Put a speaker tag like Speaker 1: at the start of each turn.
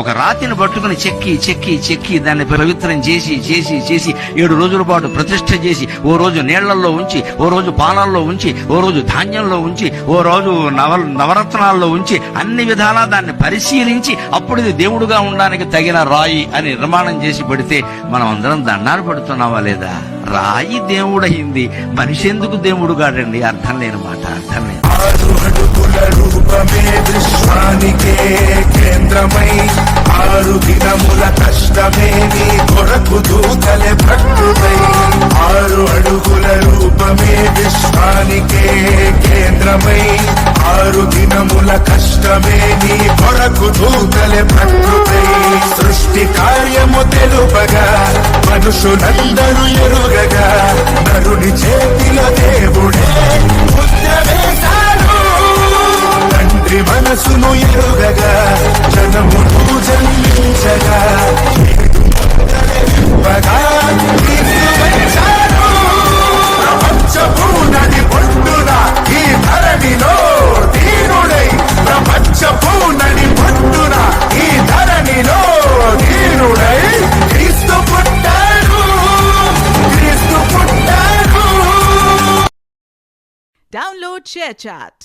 Speaker 1: ఒక రాతిని పట్టుకుని చెక్కి చెక్కి చెక్కి దాన్ని పవిత్రం చేసి చేసి చేసి 7 రోజుల పాటు ప్రతిష్ఠ చేసి, ఓ రోజు నీళ్లలో ఉంచి, ఓ రోజు పాలల్లో ఉంచి, ఓ రోజు ధాన్యంలో ఉంచి, ఓ రోజు నవరత్నాల్లో ఉంచి, అన్ని విధాలా దాన్ని పరిశీలించి అప్పుడు ఇది దేవుడుగా ఉండడానికి తగిన రాయి అని నిర్మాణం చేసి పెడితే మనం అందరం దండాలు పెడుతున్నావా లేదా? రాయి దేవుడయింది, మనిషి ఎందుకు దేవుడు కాడండి? అర్థం లేని మాట, అర్థం లేదు.
Speaker 2: 6 అడుగుల రూపమే విశ్వానికే కేంద్రమై, 6 దినముల కష్టమే నీ కొరకు దూతలే భక్తులై. 6 అడుగుల రూపమే విశ్వానికే కేంద్రమై, 6 దినముల కష్టమే నీ కొరకు దూతలే భక్తులై. సృష్టి కార్యము తెలుపగా మనుషులందరూ ఎరుగగా, నరుని చేతిలో దేవుడే ముద్ర వేశాడు. తండ్రి మనసును ఎరుగగా జనమును జన్మించగా, ప్రపంచపు నది పొట్టున ఈ ధరణిలో దీనుడై, ప్రపంచపు నది పొట్టున ఈ ధరణిలో దీనుడై క్రీస్తు పుట్టాడు, క్రీస్తు పుట్టాడు.
Speaker 3: Download ShareChat.